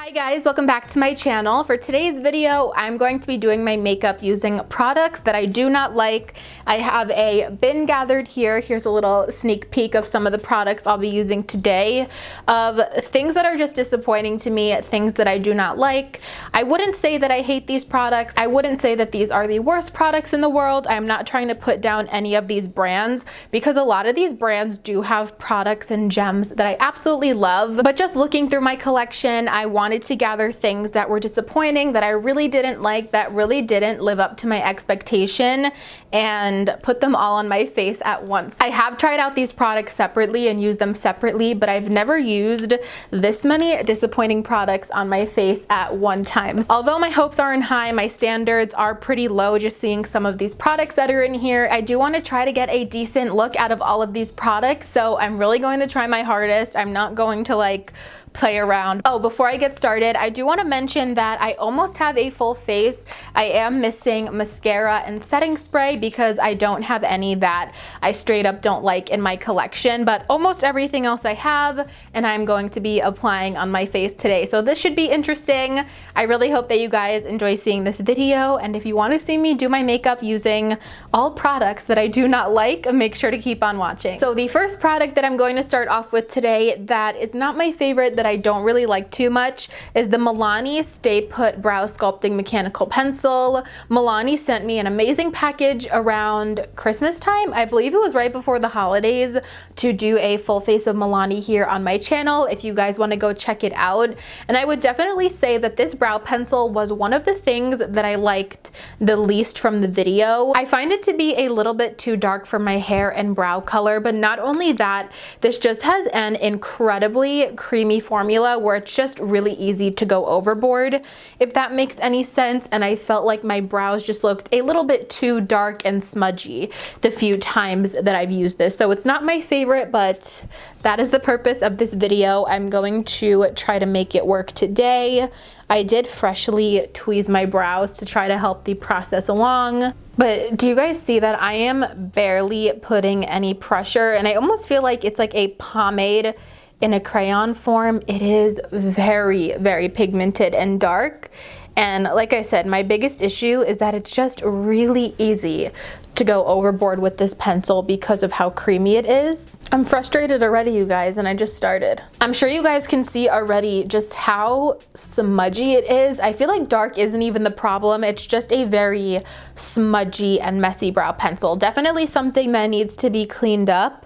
Hi guys, welcome back to my channel. For today's video, I'm going to be doing my makeup using products that I do not like. I have a bin gathered here. Here's a little sneak peek of some of the products I'll be using today, of things that are just disappointing to me, things that I do not like. I wouldn't say that I hate these products. I wouldn't say that these are the worst products in the world. I'm not trying to put down any of these brands because a lot of these brands do have products and gems that I absolutely love. But just looking through my collection, I wanted to gather things that were disappointing, that I really didn't like, that really didn't live up to my expectation, and put them all on my face at once. I have tried out these products separately and used them separately, but I've never used this many disappointing products on my face at one time. Although my hopes aren't high, my standards are pretty low just seeing some of these products that are in here. I do want to try to get a decent look out of all of these products, so I'm really going to try my hardest. I'm not going to like play around. Oh, before I get started, I do want to mention that I almost have a full face. I am missing mascara and setting spray because I don't have any that I straight up don't like in my collection, but almost everything else I have, and I'm going to be applying on my face today. So this should be interesting. I really hope that you guys enjoy seeing this video, and if you want to see me do my makeup using all products that I do not like, make sure to keep on watching. So the first product that I'm going to start off with today that is not my favorite, that I don't really like too much, is the Milani Stay Put Brow Sculpting Mechanical Pencil. Milani sent me an amazing package around Christmas time. I believe it was right before the holidays, to do a full face of Milani here on my channel if you guys want to go check it out. And I would definitely say that this brow pencil was one of the things that I liked the least from the video. I find it to be a little bit too dark for my hair and brow color, but not only that, this just has an incredibly creamy formula where it's just really easy to go overboard, if that makes any sense. And I felt like my brows just looked a little bit too dark and smudgy the few times that I've used this. So it's not my favorite, but that is the purpose of this video. I'm going to try to make it work today. I did freshly tweeze my brows to try to help the process along. But do you guys see that I am barely putting any pressure, and I almost feel like it's like a pomade in a crayon form. It is very, very pigmented and dark. And like I said, my biggest issue is that it's just really easy to go overboard with this pencil because of how creamy it is. I'm frustrated already, you guys, and I just started. I'm sure you guys can see already just how smudgy it is. I feel like dark isn't even the problem. It's just a very smudgy and messy brow pencil. Definitely something that needs to be cleaned up.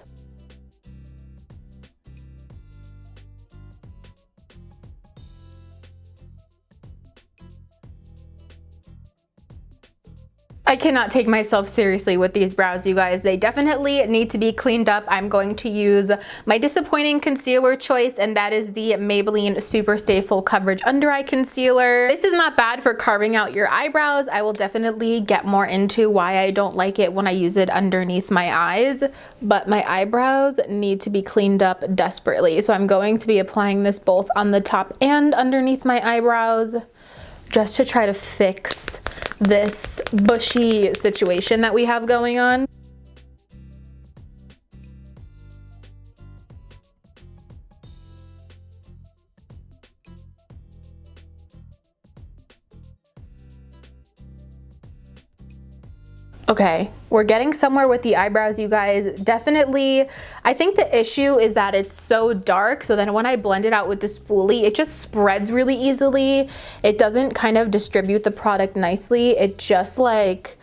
I cannot take myself seriously with these brows, you guys. They definitely need to be cleaned up. I'm going to use my disappointing concealer choice, and that is the Maybelline Super Stay Full Coverage Under Eye Concealer. This is not bad for carving out your eyebrows. I will definitely get more into why I don't like it when I use it underneath my eyes, but my eyebrows need to be cleaned up desperately. So I'm going to be applying this both on the top and underneath my eyebrows, just to try to fix this bushy situation that we have going on. Okay, we're getting somewhere with the eyebrows, you guys. Definitely, I think the issue is that it's so dark, so then when I blend it out with the spoolie, it just spreads really easily. It doesn't kind of distribute the product nicely. It just like,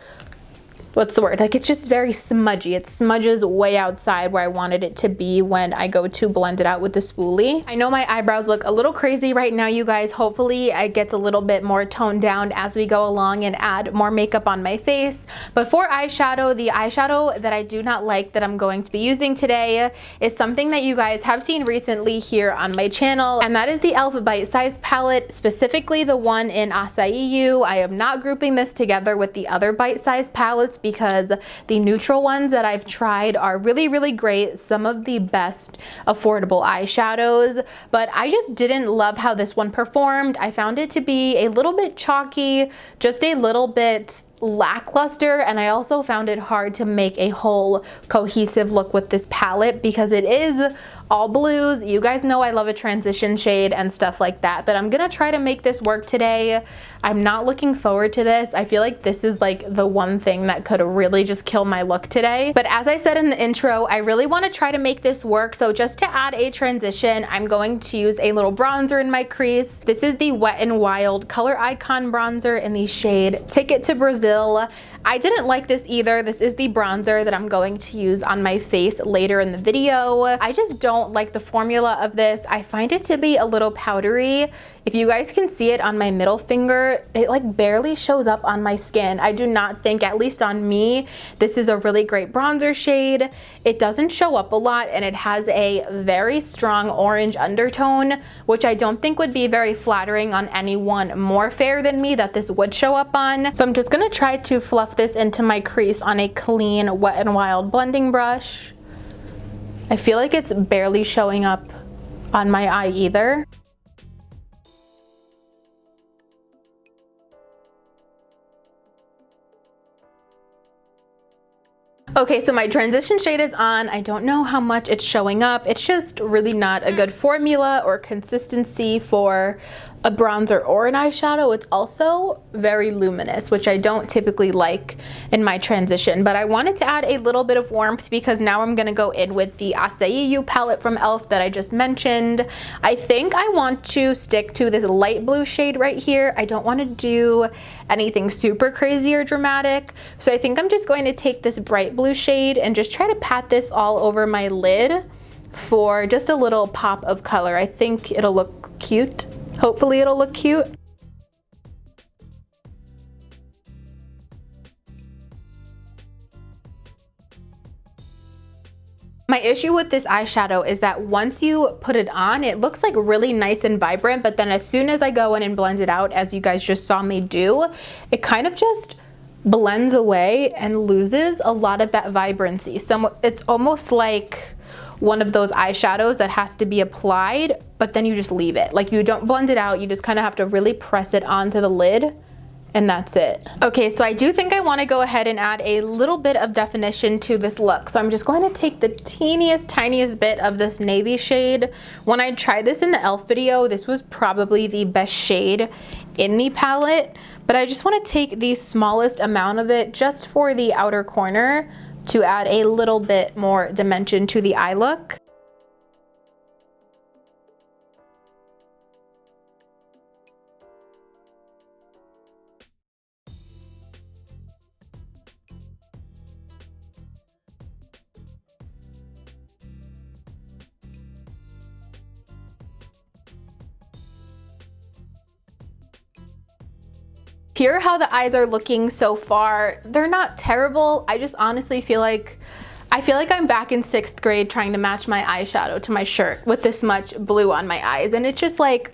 what's the word? Like, it's just very smudgy. It smudges way outside where I wanted it to be when I go to blend it out with the spoolie. I know my eyebrows look a little crazy right now, you guys. Hopefully it gets a little bit more toned down as we go along and add more makeup on my face. But for eyeshadow, the eyeshadow that I do not like that I'm going to be using today is something that you guys have seen recently here on my channel, and that is the e.l.f. Bite Size palette, specifically the one in Acai You. I am not grouping this together with the other Bite Size palettes because the neutral ones that I've tried are really, really great. Some of the best affordable eyeshadows, but I just didn't love how this one performed. I found it to be a little bit chalky, just a little bit lackluster, and I also found it hard to make a whole cohesive look with this palette because it is all blues. You guys know I love a transition shade and stuff like that, but I'm gonna try to make this work today. I'm not looking forward to this. I feel like this is like the one thing that could really just kill my look today. But as I said in the intro, I really want to try to make this work. So just to add a transition, I'm going to use a little bronzer in my crease. This is the Wet n Wild Color Icon bronzer in the shade Ticket to Brazil. I didn't like this either. This is the bronzer that I'm going to use on my face later in the video. I just don't like the formula of this. I find it to be a little powdery. If you guys can see it on my middle finger, it like barely shows up on my skin. I do not think, at least on me, this is a really great bronzer shade. It doesn't show up a lot and it has a very strong orange undertone, which I don't think would be very flattering on anyone more fair than me that this would show up on. So I'm just gonna try to fluff this into my crease on a clean Wet n Wild blending brush. I feel like it's barely showing up on my eye either. Okay, so my transition shade is on. I don't know how much it's showing up. It's just really not a good formula or consistency for a bronzer or an eyeshadow. It's also very luminous, which I don't typically like in my transition, but I wanted to add a little bit of warmth because now I'm gonna go in with the Acai You palette from e.l.f. that I just mentioned. I think I want to stick to this light blue shade right here. I don't want to do anything super crazy or dramatic, so I think I'm just going to take this bright blue shade and just try to pat this all over my lid for just a little pop of color. I think it'll look cute. Hopefully it'll look cute. My issue with this eyeshadow is that once you put it on, it looks like really nice and vibrant, but then as soon as I go in and blend it out, as you guys just saw me do, it kind of just blends away and loses a lot of that vibrancy. So it's almost like one of those eyeshadows that has to be applied, but then you just leave it. Like, you don't blend it out, you just kind of have to really press it onto the lid, and that's it. Okay, so I do think I want to go ahead and add a little bit of definition to this look. So I'm just going to take the tiniest bit of this navy shade. When I tried this in the e.l.f. video, this was probably the best shade in the palette, but I just want to take the smallest amount of it just for the outer corner to add a little bit more dimension to the eye look. Here how the eyes are looking so far, they're not terrible. I just honestly feel like I'm back in 6th grade trying to match my eyeshadow to my shirt with this much blue on my eyes, and it's just like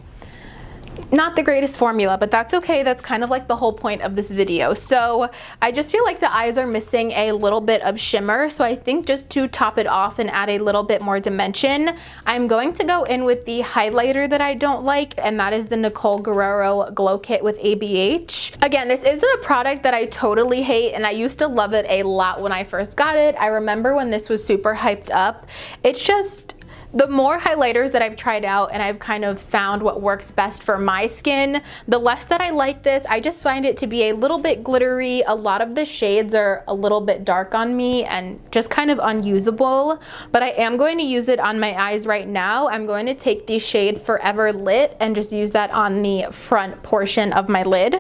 not the greatest formula, but that's okay. That's kind of like the whole point of this video. So I just feel like the eyes are missing a little bit of shimmer, so I think just to top it off and add a little bit more dimension, I'm going to go in with the highlighter that I don't like, and that is the Nicole Guerrero Glow Kit with ABH. Again, this isn't a product that I totally hate, and I used to love it a lot when I first got it. I remember when this was super hyped up. It's just, the more highlighters that I've tried out and I've kind of found what works best for my skin, the less that I like this. I just find it to be a little bit glittery. A lot of the shades are a little bit dark on me and just kind of unusable, but I am going to use it on my eyes right now. I'm going to take the shade Forever Lit and just use that on the front portion of my lid.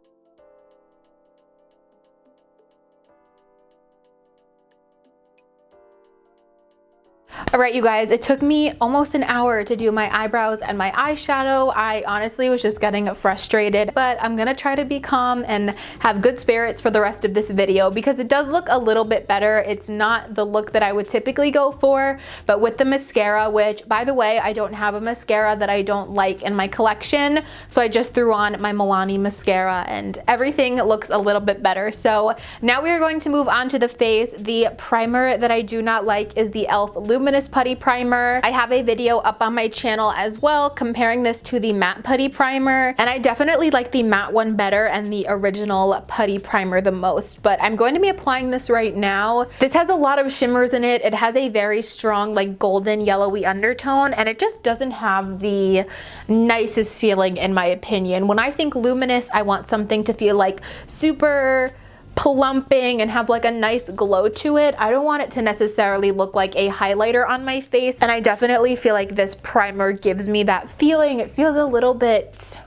All right, you guys, it took me almost an hour to do my eyebrows and my eyeshadow. I honestly was just getting frustrated, but I'm gonna try to be calm and have good spirits for the rest of this video because it does look a little bit better. It's not the look that I would typically go for, but with the mascara, which, by the way, I don't have a mascara that I don't like in my collection, so I just threw on my Milani mascara and everything looks a little bit better. So now we are going to move on to the face. The primer that I do not like is the e.l.f. Luminous Luminous Putty Primer. I have a video up on my channel as well comparing this to the Matte Putty Primer, and I definitely like the matte one better and the original Putty Primer the most, but I'm going to be applying this right now. This has a lot of shimmers in it. It has a very strong like golden yellowy undertone, and it just doesn't have the nicest feeling in my opinion. When I think luminous, I want something to feel like super plumping and have like a nice glow to it. I don't want it to necessarily look like a highlighter on my face, and I definitely feel like this primer gives me that feeling. It feels a little bit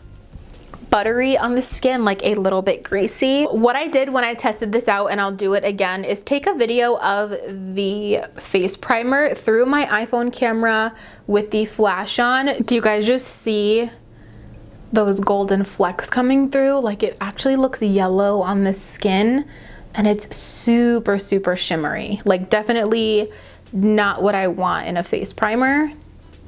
buttery on the skin, like a little bit greasy. What I did when I tested this out, and I'll do it again, is take a video of the face primer through my iPhone camera with the flash on. Do you guys just see those golden flecks coming through? Like, it actually looks yellow on the skin, and it's super, super shimmery. Like, definitely not what I want in a face primer.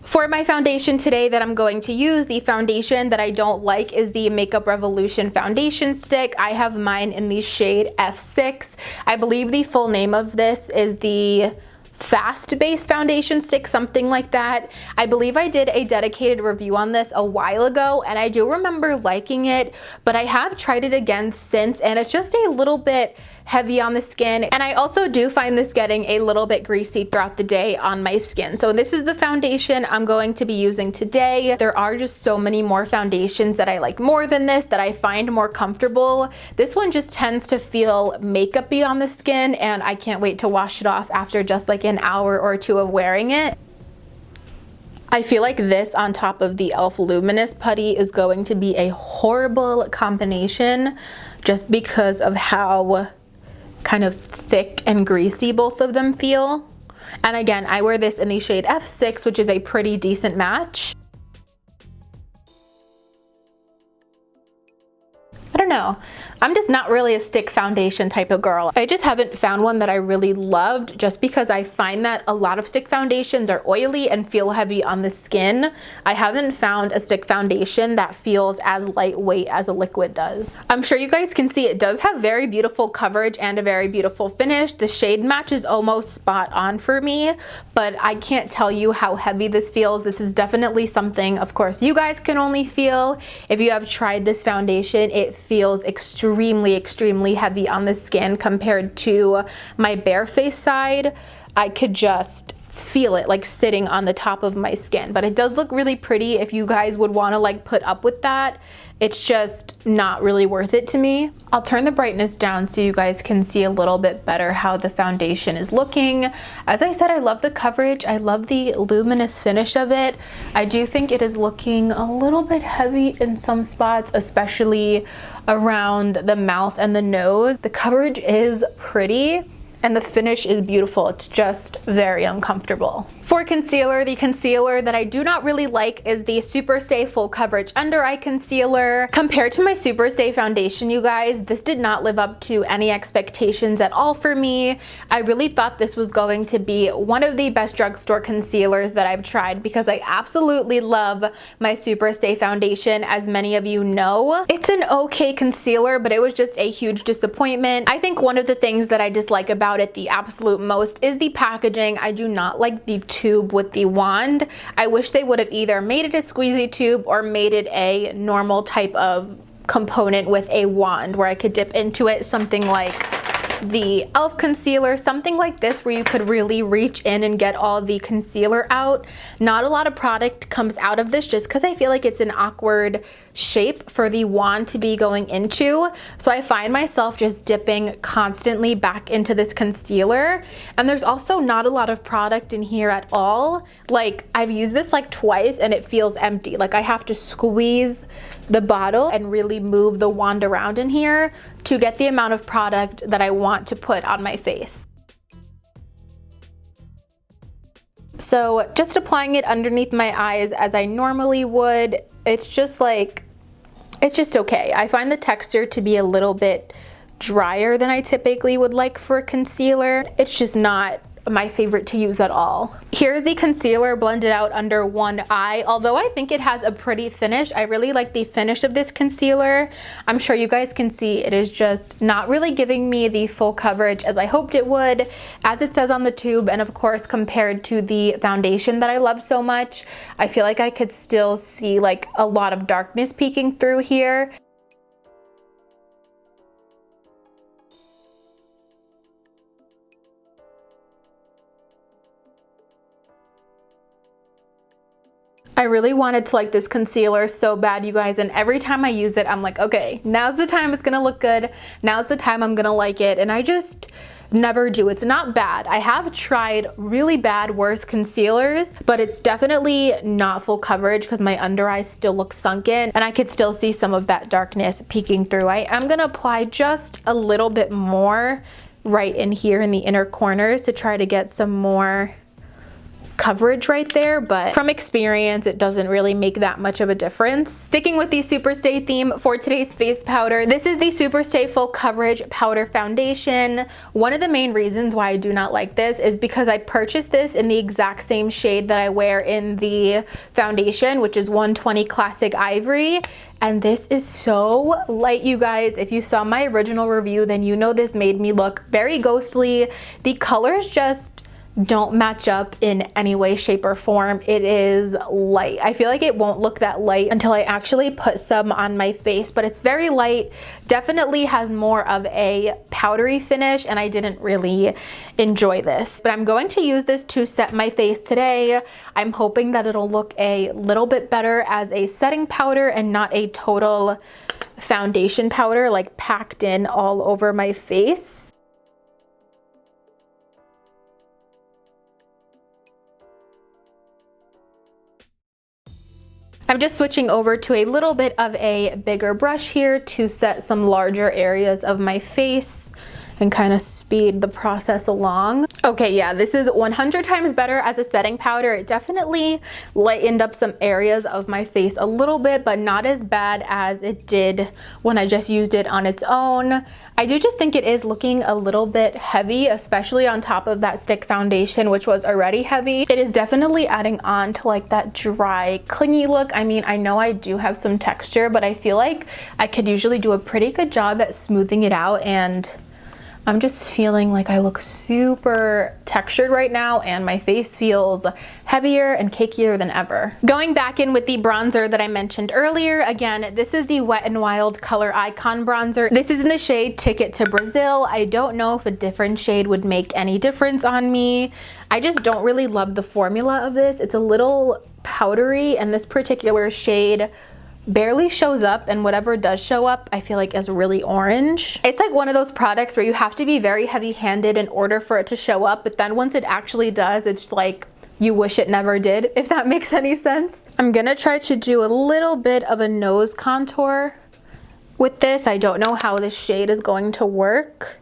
For my foundation today that I'm going to use, the foundation that I don't like is the Makeup Revolution foundation stick. I have mine in the shade F6. I believe the full name of this is the Fast Base foundation stick, something like that. I believe I did a dedicated review on this a while ago, and I do remember liking it, but I have tried it again since, and it's just a little bit heavy on the skin, and I also do find this getting a little bit greasy throughout the day on my skin. So this is the foundation I'm going to be using today. There are just so many more foundations that I like more than this, that I find more comfortable. This one just tends to feel makeup-y on the skin, and I can't wait to wash it off after just like an hour or two of wearing it. I feel like this on top of the e.l.f. Luminous Putty is going to be a horrible combination just because of how kind of thick and greasy both of them feel. And again, I wear this in the shade F6, which is a pretty decent match. I don't know. I'm just not really a stick foundation type of girl. I just haven't found one that I really loved, just because I find that a lot of stick foundations are oily and feel heavy on the skin. I haven't found a stick foundation that feels as lightweight as a liquid does. I'm sure you guys can see it does have very beautiful coverage and a very beautiful finish. The shade match is almost spot on for me, but I can't tell you how heavy this feels. This is definitely something, of course, you guys can only feel. If you have tried this foundation, it feels extremely heavy on the skin compared to my bare face side. I could just feel it like sitting on the top of my skin, but it does look really pretty if you guys would want to like put up with that. It's just not really worth it to me. I'll turn the brightness down so you guys can see a little bit better how the foundation is looking. As I said, I love the coverage. I love the luminous finish of it. I do think it is looking a little bit heavy in some spots, especially around the mouth and the nose. The coverage is pretty, and the finish is beautiful. It's just very uncomfortable. For concealer, the concealer that I do not really like is the Superstay Full Coverage Under Eye Concealer. Compared to my Superstay foundation, you guys, this did not live up to any expectations at all for me. I really thought this was going to be one of the best drugstore concealers that I've tried, because I absolutely love my Superstay foundation, as many of you know. It's an okay concealer, but it was just a huge disappointment. I think one of the things that I dislike about it the absolute most is the packaging. I do not like the tube with the wand. I wish they would have either made it a squeezy tube or made it a normal type of component with a wand where I could dip into it, something like the e.l.f. concealer, something like this, where you could really reach in and get all the concealer out. Not a lot of product comes out of this, just because I feel like it's an awkward shape for the wand to be going into. So I find myself just dipping constantly back into this concealer. And there's also not a lot of product in here at all. Like, I've used this like twice and it feels empty. Like, I have to squeeze the bottle and really move the wand around in here to get the amount of product that I want to put on my face. So just applying it underneath my eyes as I normally would, it's just like, it's just okay. I find the texture to be a little bit drier than I typically would like for a concealer. It's just not my favorite to use at all. Here's the concealer blended out under one eye. Although I think it has a pretty finish, I really like the finish of this concealer. I'm sure you guys can see it is just not really giving me the full coverage as I hoped it would, as it says on the tube. And of course, compared to the foundation that I love so much, I feel like I could still see like a lot of darkness peeking through here. I really wanted to like this concealer so bad, you guys, and every time I use it, I'm like, okay, now's the time it's gonna look good. Now's the time I'm gonna like it, and I just never do. It's not bad. I have tried really bad, worse concealers, but it's definitely not full coverage because my under eye still looks sunken, and I could still see some of that darkness peeking through. I am gonna apply just a little bit more right in here in the inner corners to try to get some more coverage right there, but from experience it doesn't really make that much of a difference. Sticking with the Superstay theme for today's face powder, this is the Superstay Full Coverage Powder Foundation. One of the main reasons why I do not like this is because I purchased this in the exact same shade that I wear in the foundation, which is 120 Classic Ivory. And this is so light, you guys. If you saw my original review, then you know this made me look very ghostly. The colors just don't match up in any way, shape, or form. It is light. I feel like it won't look that light until I actually put some on my face, but it's very light. Definitely has more of a powdery finish, and I didn't really enjoy this. But I'm going to use this to set my face today. I'm hoping that it'll look a little bit better as a setting powder and not a total foundation powder like packed in all over my face. I'm just switching over to a little bit of a bigger brush here to set some larger areas of my face and kind of speed the process along. Okay, yeah, this is 100 times better as a setting powder. It definitely lightened up some areas of my face a little bit, but not as bad as it did when I just used it on its own. I do just think it is looking a little bit heavy, especially on top of that stick foundation, which was already heavy. It is definitely adding on to like that dry, clingy look. I mean, I know I do have some texture, but I feel like I could usually do a pretty good job at smoothing it out, and I'm just feeling like I look super textured right now, and my face feels heavier and cakier than ever. Going back in with the bronzer that I mentioned earlier, again, this is the Wet n Wild Color Icon bronzer. This is in the shade Ticket to Brazil. I don't know if a different shade would make any difference on me. I just don't really love the formula of this. It's a little powdery, and this particular shade barely shows up, and whatever does show up I feel like is really orange. It's like one of those products where you have to be very heavy-handed in order for it to show up, but then once it actually does, it's like you wish it never did, if that makes any sense. I'm gonna try to do a little bit of a nose contour with this. I don't know how this shade is going to work,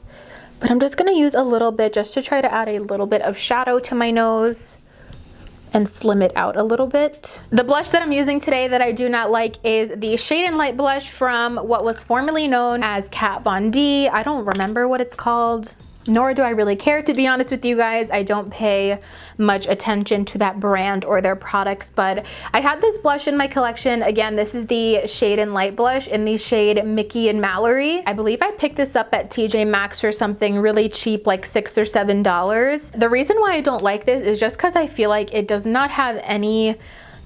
but I'm just gonna use a little bit just to try to add a little bit of shadow to my nose and slim it out a little bit. The blush that I'm using today that I do not like is the Shade and Light blush from what was formerly known as Kat Von D. I don't remember what it's called, nor do I really care, to be honest with you guys. I don't pay much attention to that brand or their products, but I had this blush in my collection. Again, this is the Shade and Light blush in the shade Mickey and Mallory. I believe I picked this up at TJ Maxx for something really cheap, like $6 or $7. The reason why I don't like this is just because I feel like it does not have any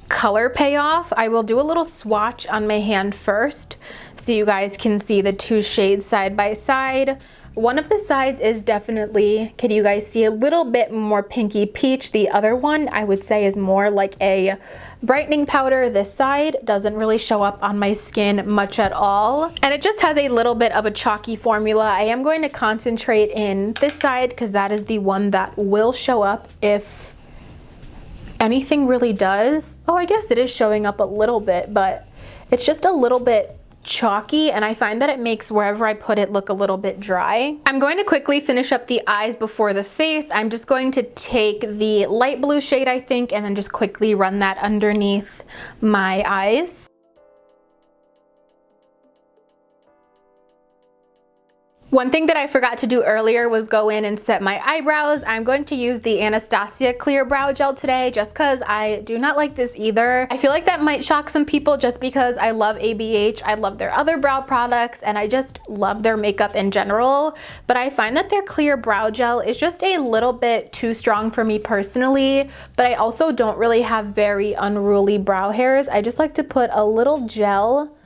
color payoff. I will do a little swatch on my hand first so you guys can see the two shades side by side. One of the sides is definitely, can you guys see, a little bit more pinky peach. The other one I would say is more like a brightening powder. This side doesn't really show up on my skin much at all, and it just has a little bit of a chalky formula. I am going to concentrate in this side because that is the one that will show up if anything really does. Oh, I guess it is showing up a little bit, but it's just a little bit chalky, and I find that it makes wherever I put it look a little bit dry. I'm going to quickly finish up the eyes before the face. I'm just going to take the light blue shade, I think, and then just quickly run that underneath my eyes. One thing that I forgot to do earlier was go in and set my eyebrows. I'm going to use the Anastasia Clear Brow Gel today just because I do not like this either. I feel like that might shock some people just because I love ABH, I love their other brow products, and I just love their makeup in general. But I find that their Clear Brow Gel is just a little bit too strong for me personally, but I also don't really have very unruly brow hairs. I just like to put a little gel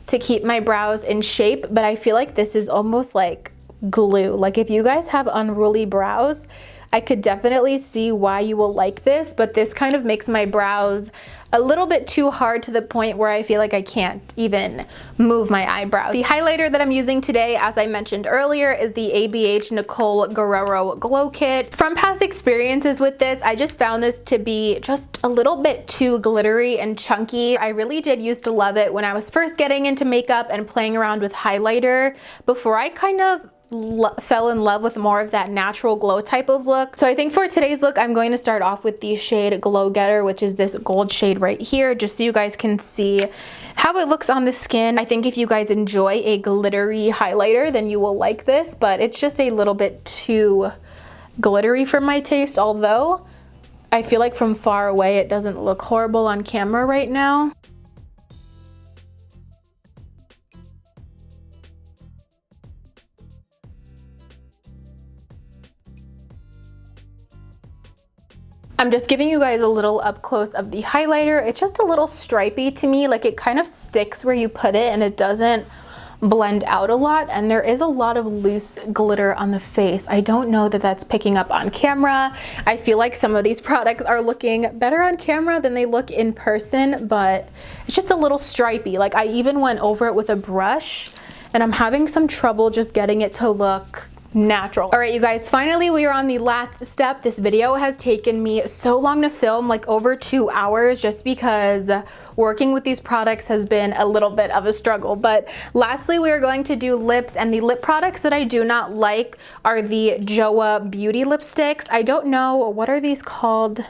to keep my brows in shape, but I feel like this is almost like glue. Like if you guys have unruly brows, I could definitely see why you will like this, but this kind of makes my brows a little bit too hard to the point where I feel like I can't even move my eyebrows. The highlighter that I'm using today, as I mentioned earlier, is the ABH Nicole Guerrero Glow Kit. From past experiences with this, I just found this to be just a little bit too glittery and chunky. I really did used to love it when I was first getting into makeup and playing around with highlighter before I kind of fell in love with more of that natural glow type of look. So I think for today's look, I'm going to start off with the shade Glow Getter, which is this gold shade right here, just so you guys can see how it looks on the skin. I think if you guys enjoy a glittery highlighter, then you will like this, but it's just a little bit too glittery for my taste, although I feel like from far away it doesn't look horrible on camera right now. I'm just giving you guys a little up close of the highlighter. It's just a little stripy to me, like it kind of sticks where you put it and it doesn't blend out a lot, and there is a lot of loose glitter on the face. I don't know that that's picking up on camera. I feel like some of these products are looking better on camera than they look in person, but it's just a little stripy. Like I even went over it with a brush and I'm having some trouble just getting it to look natural. All right, you guys, finally we are on the last step. This video has taken me so long to film, like over 2 hours, just because working with these products has been a little bit of a struggle. But lastly, we are going to do lips, and the lip products that I do not like are the Joa Beauty lipsticks. I don't know, what are these called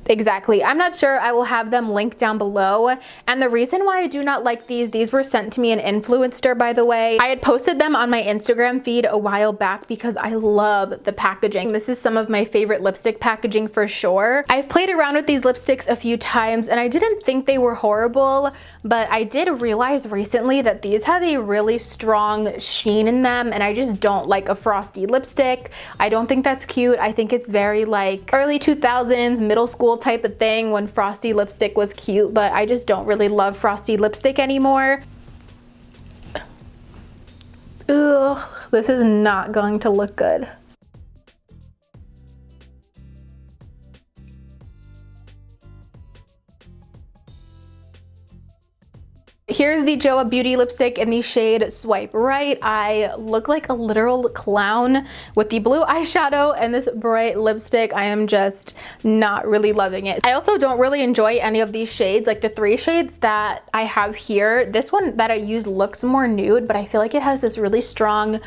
exactly? I'm not sure. I will have them linked down below. And the reason why I do not like these were sent to me an influencer, by the way. I had posted them on my Instagram feed a while back because I love the packaging. This is some of my favorite lipstick packaging for sure. I've played around with these lipsticks a few times and I didn't think they were horrible, but I did realize recently that these have a really strong sheen in them, and I just don't like a frosty lipstick. I don't think that's cute. I think it's very like early 2000s, middle school type of thing when frosty lipstick was cute, but I just don't really love frosty lipstick anymore. Ugh, this is not going to look good. Here's the Joa Beauty lipstick in the shade Swipe Right. I look like a literal clown with the blue eyeshadow and this bright lipstick. I am just not really loving it. I also don't really enjoy any of these shades, like the 3 shades that I have here. This one that I used looks more nude, but I feel like it has this really strong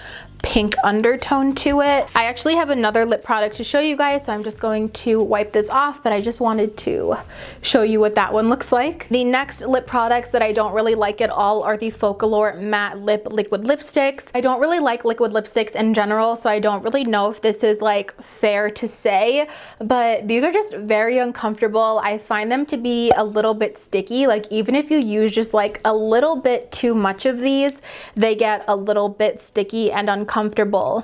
pink undertone to it. I actually have another lip product to show you guys, so I'm just going to wipe this off, but I just wanted to show you what that one looks like. The next lip products that I don't really like at all are the Focalure Matte Lip Liquid Lipsticks. I don't really like liquid lipsticks in general, so I don't really know if this is like fair to say, but these are just very uncomfortable. I find them to be a little bit sticky. Like even if you use just like a little bit too much of these, they get a little bit sticky and uncomfortable.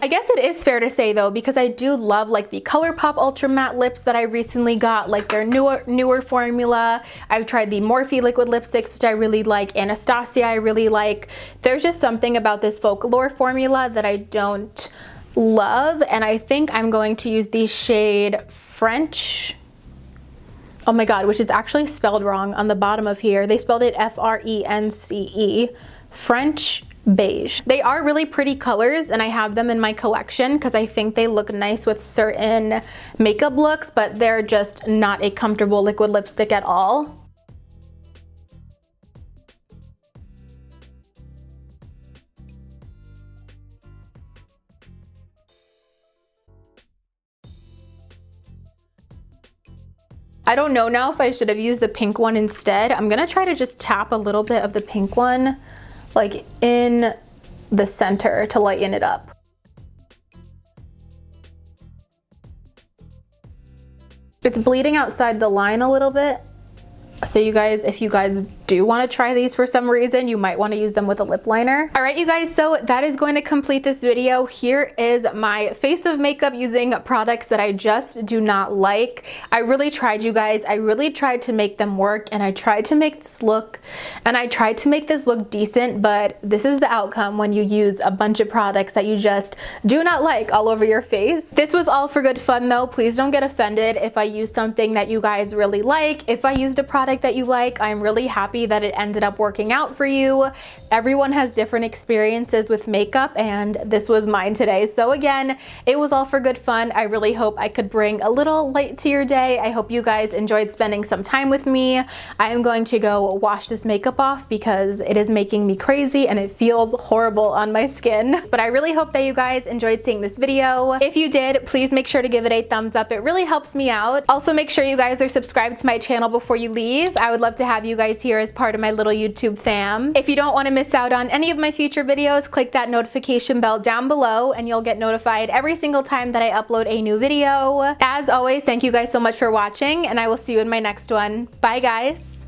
I guess it is fair to say though, because I do love like the ColourPop Ultra Matte lips that I recently got, like their newer formula. I've tried the Morphe liquid lipsticks, which I really like. Anastasia I really like. There's just something about this Focalure formula that I don't love, and I think I'm going to use the shade French. Oh my god, which is actually spelled wrong on the bottom of here. They spelled it F-R-E-N-C-E. French Beige. They are really pretty colors, and I have them in my collection because I think they look nice with certain makeup looks, but they're just not a comfortable liquid lipstick at all. I don't know now if I should have used the pink one instead. I'm gonna try to just tap a little bit of the pink one like in the center to lighten it up. It's bleeding outside the line a little bit. So you guys, if you guys do want to try these for some reason, you might want to use them with a lip liner. All right, you guys, so that is going to complete this video. Here is my face of makeup using products that I just do not like. I really tried, you guys. I really tried to make them work, and I tried to make this look, decent, but this is the outcome when you use a bunch of products that you just do not like all over your face. This was all for good fun though. Please don't get offended if I use something that you guys really like. If I used a product that you like, I'm really happy that it ended up working out for you. Everyone has different experiences with makeup, and this was mine today. So again, it was all for good fun. I really hope I could bring a little light to your day. I hope you guys enjoyed spending some time with me. I am going to go wash this makeup off because it is making me crazy and it feels horrible on my skin. But I really hope that you guys enjoyed seeing this video. If you did, please make sure to give it a thumbs up. It really helps me out. Also, make sure you guys are subscribed to my channel before you leave. I would love to have you guys here as part of my little YouTube fam. If you don't want to miss out on any of my future videos, click that notification bell down below and you'll get notified every single time that I upload a new video. As always, thank you guys so much for watching, and I will see you in my next one. Bye guys.